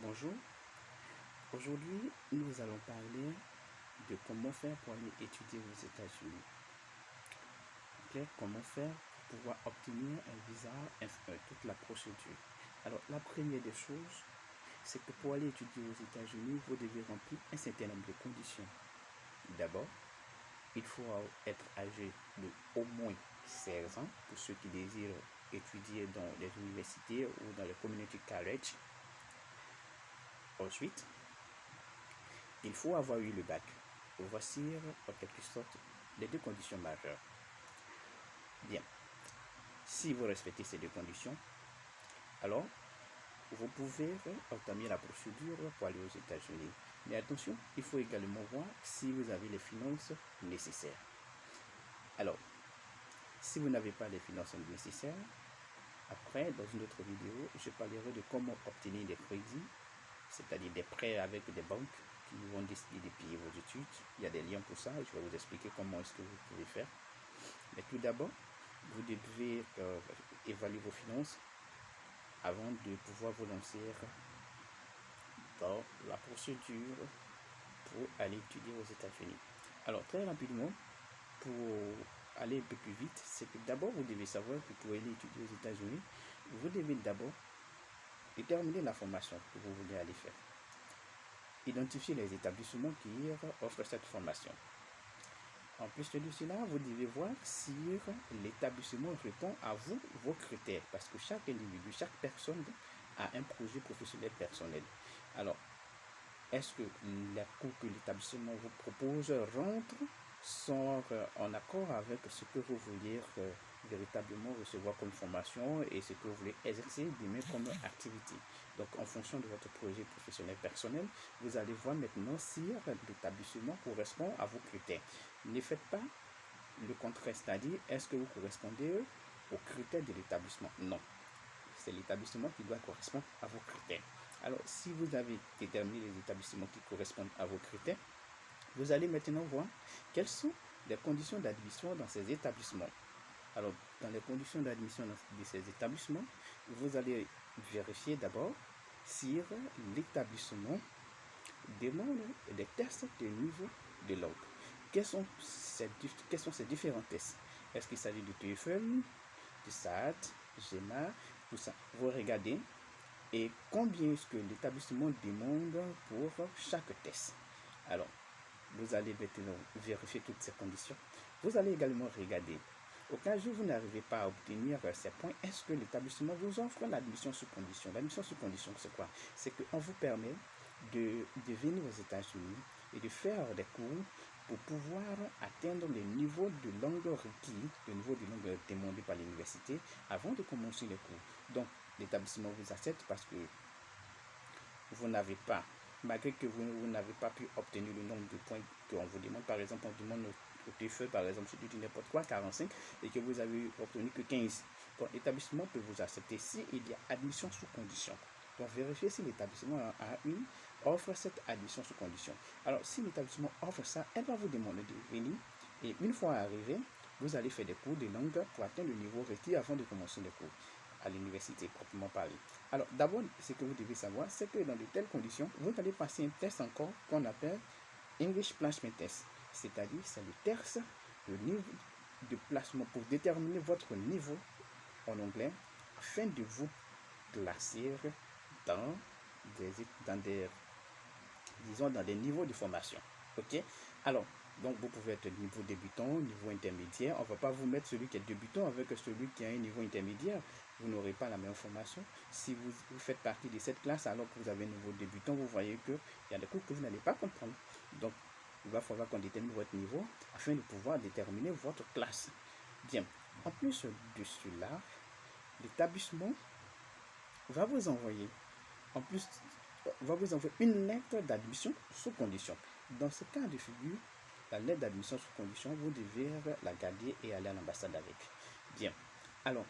Bonjour, aujourd'hui nous allons parler de comment faire pour aller étudier aux États-Unis. Ok, comment faire pour pouvoir obtenir un visa F1, toute la procédure. Alors la première des choses, c'est que pour aller étudier aux États-Unis, vous devez remplir un certain nombre de conditions. D'abord, il faut être âgé de au moins 16 ans pour ceux qui désirent étudier dans les universités ou dans les community college. Ensuite, il faut avoir eu le bac. Voici en quelque sorte les deux conditions majeures. Bien, si vous respectez ces deux conditions, alors vous pouvez entamer la procédure pour aller aux États-Unis. Mais attention, il faut également voir si vous avez les finances nécessaires. Alors, si vous n'avez pas les finances nécessaires, après, dans une autre vidéo, je parlerai de comment obtenir des crédits, c'est-à-dire des prêts avec des banques qui vont décider de payer vos études. Il y a des liens pour ça et je vais vous expliquer comment est-ce que vous pouvez faire. Mais tout d'abord, vous devez évaluer vos finances avant de pouvoir vous lancer dans la procédure pour aller étudier aux États-Unis. Alors, très rapidement, pour aller un peu plus vite, c'est que d'abord, vous devez savoir que pour aller étudier aux États-Unis, vous devez d'abord déterminer la formation que vous voulez aller faire. Identifier les établissements qui offrent cette formation. En plus de cela, vous devez voir si l'établissement répond à vous, vos critères, parce que chaque individu, chaque personne a un projet professionnel personnel. Alors, est-ce que les cours que l'établissement vous propose sont en accord avec ce que vous voulez véritablement recevoir comme formation et ce que vous voulez exercer demain comme activité. Donc, en fonction de votre projet professionnel personnel, vous allez voir maintenant si l'établissement correspond à vos critères. Ne faites pas le contraire, c'est-à-dire, est-ce que vous correspondez aux critères de l'établissement? Non. C'est l'établissement qui doit correspondre à vos critères. Alors, si vous avez déterminé les établissements qui correspondent à vos critères, vous allez maintenant voir quelles sont les conditions d'admission dans ces établissements. Alors, dans les conditions d'admission de ces établissements, vous allez vérifier d'abord si l'établissement demande des tests de niveau de langue. Quels sont ces différents tests? Est-ce qu'il s'agit du TOEFL, du SAT, GMAT, tout ça? Vous regardez et combien est-ce que l'établissement demande pour chaque test. Alors, vous allez maintenant vérifier toutes ces conditions. Vous allez également regarder, au cas où vous n'arrivez pas à obtenir ces points, est-ce que l'établissement vous offre l'admission sous condition? L'admission sous condition, c'est quoi? C'est qu'on vous permet de venir aux États-Unis et de faire des cours pour pouvoir atteindre le niveau de langue requis, le niveau de langue demandé par l'université avant de commencer les cours. Donc, l'établissement vous accepte parce que vous n'avez pas, malgré que vous n'avez pas pu obtenir le nombre de points qu'on vous demande. Par exemple, on demande au TOEFL, par exemple, si tu dis n'importe quoi, 45, et que vous avez obtenu que 15. Donc, l'établissement peut vous accepter s'il y a admission sous condition. Donc, vérifiez si l'établissement offre cette admission sous condition. Alors, si l'établissement offre ça, elle va vous demander de venir. Et une fois arrivé, vous allez faire des cours de langue pour atteindre le niveau requis avant de commencer les cours à l'université proprement parlé. Alors, d'abord, ce que vous devez savoir, c'est que dans de telles conditions, vous allez passer un test encore qu'on appelle English Placement Test. C'est-à-dire, c'est le test de niveau de placement pour déterminer votre niveau en anglais afin de vous placer dans des niveaux de formation. Ok? Alors, donc vous pouvez être niveau débutant, niveau intermédiaire. On ne va pas vous mettre celui qui est débutant avec celui qui a un niveau intermédiaire. Vous n'aurez pas la même formation. Si vous faites partie de cette classe alors que vous avez un niveau débutant, vous voyez qu'il y a des cours que vous n'allez pas comprendre. Donc, il va falloir qu'on détermine votre niveau afin de pouvoir déterminer votre classe. Bien, en plus de cela, l'établissement va vous envoyer une lettre d'admission sous condition. Dans ce cas de figure, la lettre d'admission sous condition, vous devez la garder et aller à l'ambassade avec. Bien. Alors,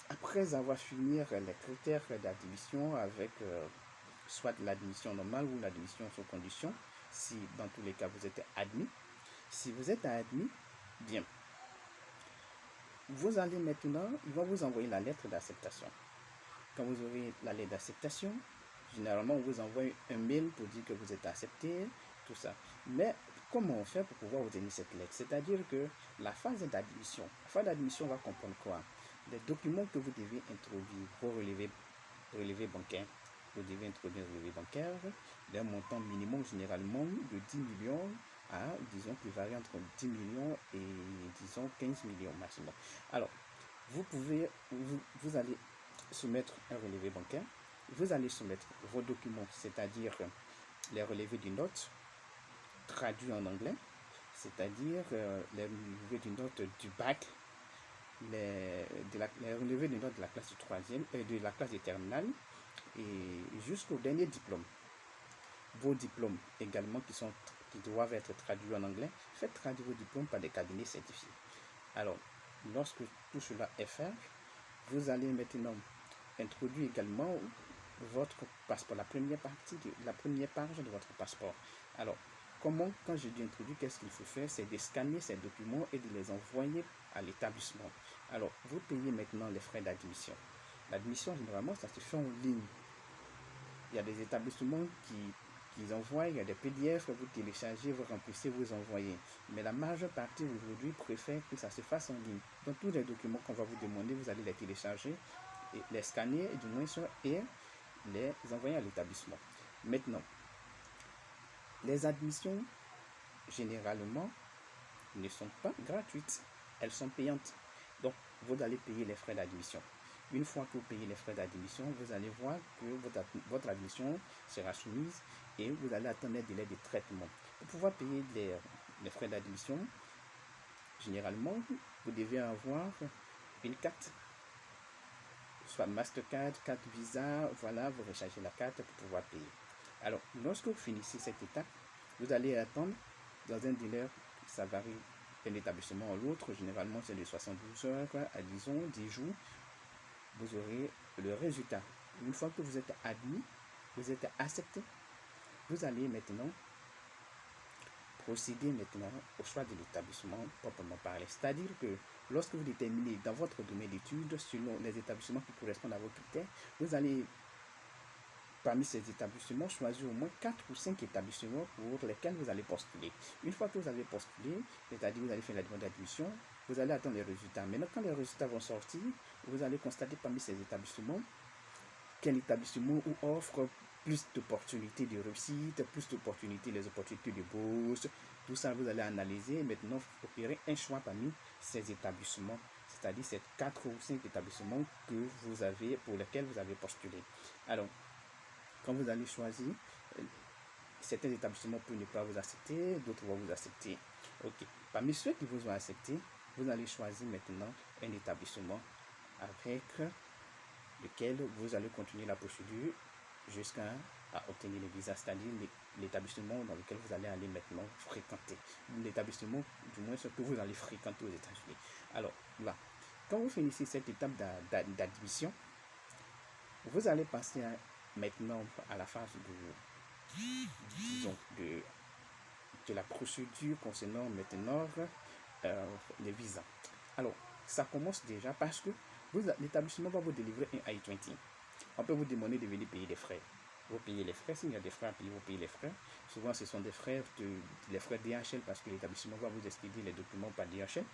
après avoir fini les critères d'admission avec soit l'admission normale ou l'admission sous condition, si dans tous les cas vous êtes admis, si vous êtes admis, bien, vous allez maintenant, il va vous envoyer la lettre d'acceptation. Quand vous aurez la lettre d'acceptation, généralement, on vous envoie un mail pour dire que vous êtes accepté, tout ça. Mais comment on fait pour pouvoir obtenir cette lettre? C'est-à-dire que la phase d'admission va comprendre quoi? Les documents que vous devez introduire, vos relevés bancaires. Vous devez introduire un relevé bancaire d'un montant minimum généralement de 10 millions à, disons, qui varie entre 10 millions et, disons, 15 millions maximum. Alors, vous allez soumettre un relevé bancaire, vous allez soumettre vos documents, c'est-à-dire les relevés d'une note traduits en anglais, c'est-à-dire les relevés d'une note du bac, les relevés d'une note de la classe de troisième, de la classe de terminale, et jusqu'au dernier diplôme. Vos diplômes également qui doivent être traduits en anglais, faites traduire vos diplômes par des cabinets certifiés. Alors, lorsque tout cela est fait, vous allez maintenant introduire également votre passeport, la première page de votre passeport. Alors, quand je dis introduire, qu'est-ce qu'il faut faire? C'est de scanner ces documents et de les envoyer à l'établissement. Alors, vous payez maintenant les frais d'admission. L'admission, généralement, ça se fait en ligne. Il y a des établissements qui envoient, il y a des PDF, vous téléchargez, vous remplissez, vous envoyez. Mais la majeure partie aujourd'hui préfère que ça se fasse en ligne. Donc tous les documents qu'on va vous demander, vous allez les télécharger, et les scanner du moins et les envoyer à l'établissement. Maintenant, les admissions, généralement, ne sont pas gratuites. Elles sont payantes. Donc, vous allez payer les frais d'admission. Une fois que vous payez les frais d'admission, vous allez voir que votre admission sera soumise et vous allez attendre les délais de traitement. Pour pouvoir payer les frais d'admission, généralement, vous devez avoir une carte, soit Mastercard, carte Visa, voilà, vous rechargez la carte pour pouvoir payer. Alors, lorsque vous finissez cette étape, vous allez attendre dans un délai, ça varie d'un établissement à l'autre, généralement c'est de 72 heures à disons 10 jours, vous aurez le résultat. Une fois que vous êtes admis, vous êtes accepté, vous allez maintenant procéder au choix de l'établissement proprement parlé. C'est-à-dire que lorsque vous déterminez dans votre domaine d'études, selon les établissements qui correspondent à vos critères, vous allez parmi ces établissements choisir au moins 4 ou 5 établissements pour lesquels vous allez postuler. Une fois que vous avez postulé, c'est-à-dire vous allez faire la demande d'admission, vous allez attendre les résultats. Maintenant, quand les résultats vont sortir, vous allez constater parmi ces établissements quel établissement offre plus d'opportunités de réussite, plus d'opportunités, les opportunités de bourse. Tout ça, vous allez analyser et maintenant opérer un choix parmi ces établissements, c'est-à-dire ces 4 ou 5 établissements pour lesquels vous avez postulé. Alors, quand vous allez choisir, certains établissements peuvent ne pas vous accepter, d'autres vont vous accepter. Ok. Parmi ceux qui vous ont accepté, vous allez choisir maintenant un établissement avec lequel vous allez continuer la procédure jusqu'à obtenir le visa, c'est-à-dire l'établissement dans lequel vous allez aller maintenant fréquenter. L'établissement, du moins, ce que vous allez fréquenter aux États-Unis. Alors, là, quand vous finissez cette étape d'admission, vous allez passer maintenant à la phase de la procédure concernant maintenant les visas. Alors, ça commence déjà parce que l'établissement va vous délivrer un I-20. On peut vous demander de venir payer des frais. Vous payez les frais, s'il y a des frais à payer, vous payez les frais. Souvent, ce sont des frais DHL parce que l'établissement va vous expédier les documents par DHL.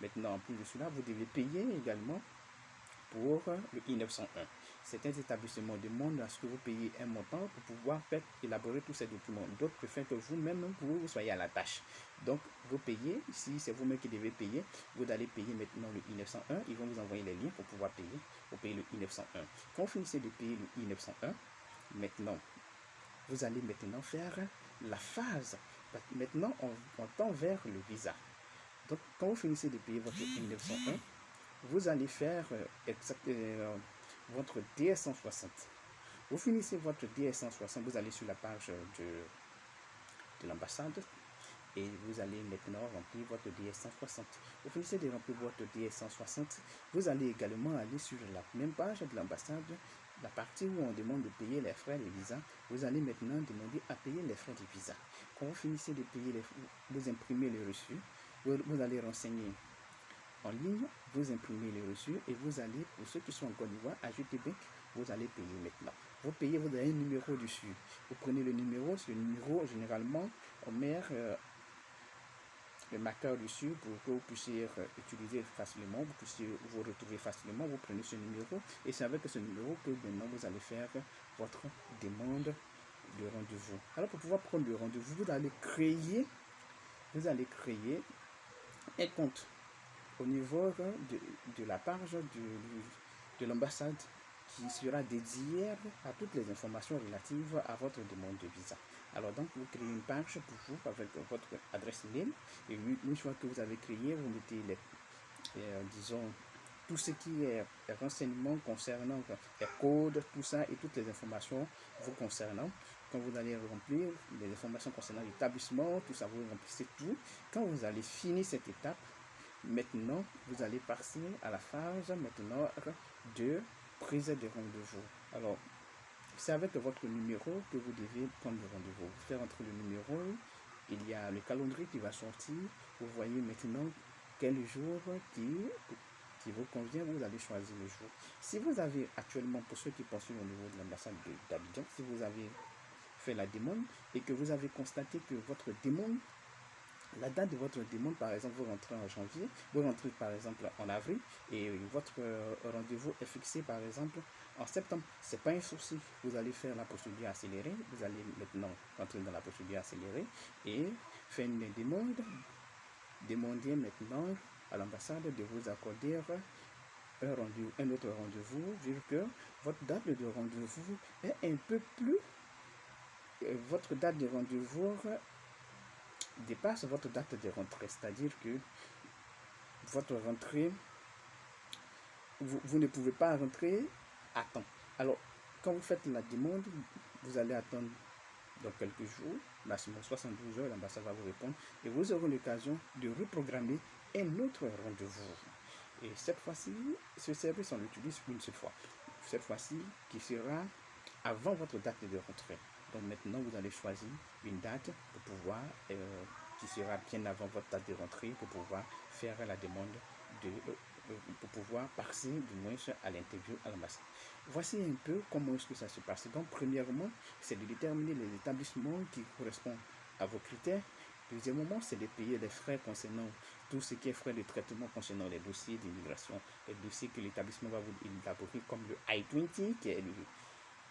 Maintenant, en plus de cela, vous devez payer également pour le I-901. Certains établissements demandent à ce que vous payiez un montant pour pouvoir élaborer tous ces documents. D'autres préfèrent que vous-même vous soyez à la tâche. Donc, vous payez. Si c'est vous-même qui devez payer, vous allez payer maintenant le I-901. Ils vont vous envoyer les liens pour pouvoir payer. Pour payer le I-901. Quand vous finissez de payer le I-901, maintenant, vous allez maintenant faire la phase. Maintenant, on tend vers le visa. Donc, quand vous finissez de payer votre I-901, vous allez faire votre DS-160. Vous finissez votre DS-160, vous allez sur la page de l'ambassade et vous allez maintenant remplir votre DS-160. Vous finissez de remplir votre DS-160, vous allez également aller sur la même page de l'ambassade, la partie où on demande de payer les frais de visa. Vous allez maintenant demander à payer les frais de visa. Quand vous finissez de payer vous imprimez les reçus, vous allez renseigner en ligne, vous imprimez les reçus et vous allez, pour ceux qui sont en Côte d'Ivoire, ajouter BEC vous allez payer maintenant. Vous payez, vous avez un numéro dessus. Vous prenez le numéro, ce numéro, généralement, on met le marqueur dessus pour que vous puissiez utiliser facilement, vous puissiez vous retrouver facilement. Vous prenez ce numéro et c'est avec ce numéro que maintenant vous allez faire votre demande de rendez-vous. Alors pour pouvoir prendre le rendez-vous, vous allez créer un compte au niveau de la page de l'ambassade qui sera dédiée à toutes les informations relatives à votre demande de visa. Alors donc, vous créez une page pour vous avec votre adresse mail et une fois que vous avez créé, vous mettez disons, tout ce qui est renseignements concernant les codes, tout ça et toutes les informations vous concernant. Quand vous allez remplir les informations concernant l'établissement, tout ça, vous remplissez tout. Quand vous allez finir cette étape, maintenant, vous allez passer à la phase maintenant de prise de rendez-vous. Alors, c'est avec votre numéro que vous devez prendre le rendez-vous. Vous faites entrer le numéro, il y a le calendrier qui va sortir. Vous voyez maintenant quel jour qui vous convient, vous allez choisir le jour. Si vous avez actuellement, pour ceux qui poursuivent au niveau de l'ambassade d'Abidjan, si vous avez fait la demande et que vous avez constaté que votre demande, la date de votre demande, par exemple, vous rentrez en janvier, vous rentrez par exemple en avril et votre rendez-vous est fixé par exemple en septembre. Ce n'est pas un souci. Vous allez faire la procédure accélérée. Vous allez maintenant rentrer dans la procédure accélérée et faire une demande. Demandez maintenant à l'ambassade de vous accorder un autre rendez-vous, vu que votre date de rendez-vous est un peu plus. Votre date de rendez-vous dépasse votre date de rentrée, c'est-à-dire que votre rentrée, vous ne pouvez pas rentrer à temps. Alors, quand vous faites la demande, vous allez attendre dans quelques jours, maximum 72 heures, l'ambassade va vous répondre et vous aurez l'occasion de reprogrammer un autre rendez-vous. Et cette fois-ci, ce service, on l'utilise une seule fois. Cette fois-ci, qui sera avant votre date de rentrée. Donc maintenant, vous allez choisir une date pour pouvoir, qui sera bien avant votre date de rentrée, pour pouvoir faire la demande pour pouvoir passer du moins à l'interview à l'ambassade. Voici un peu comment est-ce que ça se passe. Donc premièrement, c'est de déterminer les établissements qui correspondent à vos critères. Deuxièmement, c'est de payer les frais concernant tout ce qui est frais de traitement concernant les dossiers d'immigration, les dossiers que l'établissement va vous élaborer comme le I-20, qui est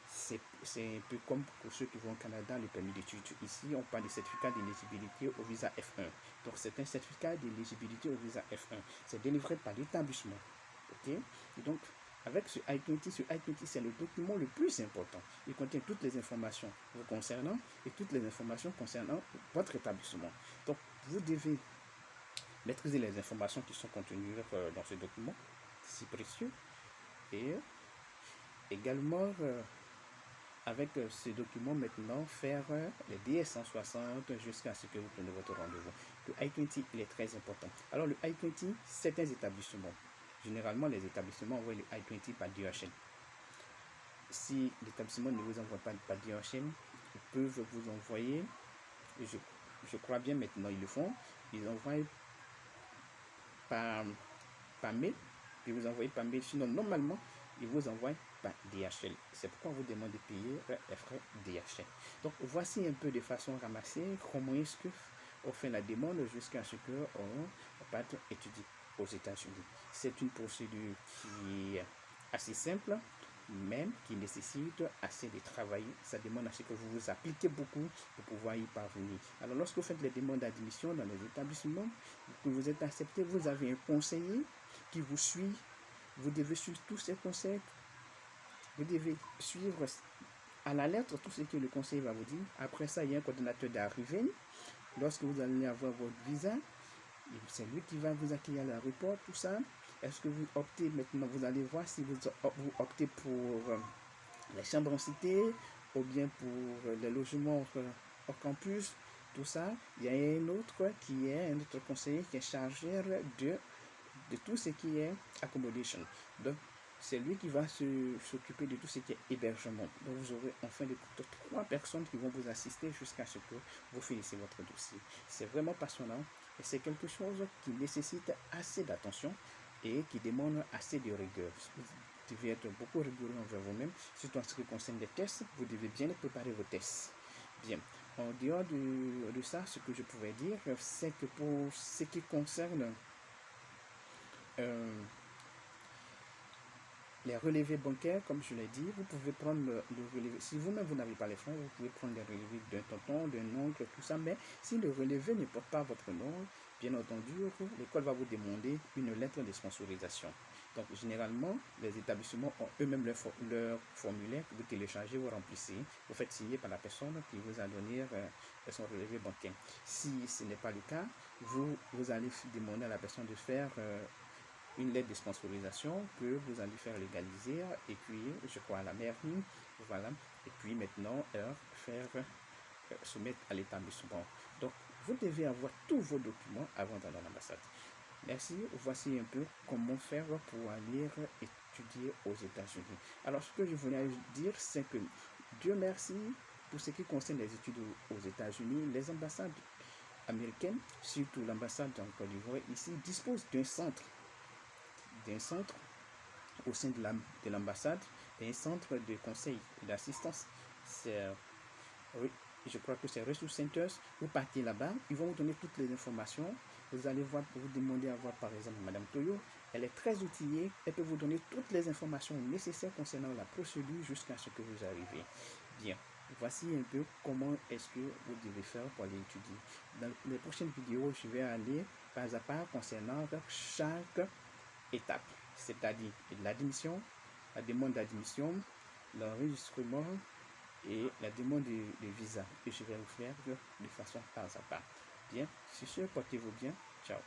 c'est un peu comme pour ceux qui vont au Canada, le permis d'études. Ici, on parle de certificat d'éligibilité au visa F1. Donc, c'est un certificat d'éligibilité au visa F1. C'est délivré par l'établissement. Okay? Et donc, avec ce I-20, c'est le document le plus important. Il contient toutes les informations vous concernant et toutes les informations concernant votre établissement. Donc, vous devez maîtriser les informations qui sont contenues dans ce document, si précieux. Et également, avec ce document maintenant, faire les DS-160 jusqu'à ce que vous preniez votre rendez-vous. Le I-20, il est très important. Alors, le I-20, certains établissements, généralement les établissements envoient le I-20 par DHL. Si l'établissement ne vous envoie pas par DHL, ils peuvent vous envoyer, je crois bien maintenant ils le font, ils envoient par mail, puis vous envoyez par mail, sinon normalement, ils vous envoient par DHL. C'est pourquoi on vous demande de payer les frais DHL. Donc, voici un peu de façon ramassée comment est-ce qu'on fait la demande jusqu'à ce qu'on parte étudier aux États-Unis. C'est une procédure qui est assez simple, même qui nécessite assez de travail. Ça demande à ce que vous vous appliquez beaucoup pour pouvoir y parvenir. Alors, lorsque vous faites les demandes d'admission dans les établissements, que vous êtes accepté, vous avez un conseiller qui vous suit. Vous devez suivre tous ces conseils. Vous devez suivre à la lettre tout ce que le conseiller va vous dire. Après ça, il y a un coordinateur d'arrivée. Lorsque vous allez avoir votre visa, c'est lui qui va vous accueillir à l'aéroport, tout ça. Est-ce que vous optez maintenant, vous allez voir si vous optez pour les chambres en cité ou bien pour les logements au campus, tout ça. Il y a un autre conseiller qui est chargé de tout ce qui est accommodation. Donc, c'est lui qui va s'occuper de tout ce qui est hébergement. Donc, vous aurez en fin de compte 3 personnes qui vont vous assister jusqu'à ce que vous finissiez votre dossier. C'est vraiment passionnant et c'est quelque chose qui nécessite assez d'attention et qui demande assez de rigueur. devez être beaucoup rigoureux envers vous-même. Surtout en ce qui concerne les tests, vous devez bien préparer vos tests. Bien. En dehors de ça, ce que je pourrais dire, c'est que pour ce qui concerne les relevés bancaires, comme je l'ai dit, vous pouvez prendre le relevé. Si vous-même vous n'avez pas les fonds, vous pouvez prendre les relevés d'un tonton, d'un oncle, tout ça. Mais si le relevé ne porte pas votre nom, bien entendu, l'école va vous demander une lettre de sponsorisation. Donc, généralement, les établissements ont eux-mêmes leur formulaire que vous téléchargez, vous remplissez, vous faites signer par la personne qui vous a donné son relevé bancaire. Si ce n'est pas le cas, vous allez demander à la personne de faire une lettre de sponsorisation que vous allez faire légaliser et puis je crois à la mairie, voilà, et puis maintenant faire soumettre à l'établissement. Donc vous devez avoir tous vos documents avant d'aller à l'ambassade. Merci, voici un peu comment faire pour aller étudier aux États-Unis. Alors ce que je voulais dire, c'est que Dieu merci, pour ce qui concerne les études aux États-Unis, les ambassades américaines, surtout l'ambassade en Côte d'Ivoire ici, disposent d'un centre au sein de l'ambassade et un centre de conseil et d'assistance. Oui, je crois que c'est Resource Centers. Vous partez là-bas, ils vont vous donner toutes les informations. Vous allez voir, vous demander à voir par exemple Madame Toyo. Elle est très outillée. Elle peut vous donner toutes les informations nécessaires concernant la procédure jusqu'à ce que vous arrivez. Bien, voici un peu comment est-ce que vous devez faire pour aller étudier. Dans les prochaines vidéos, je vais aller pas à pas concernant chaque étape, c'est-à-dire l'admission, la demande d'admission, l'enregistrement et la demande de visa que je vais vous faire de façon pas à pas. Bien, sur ce, portez-vous bien. Ciao.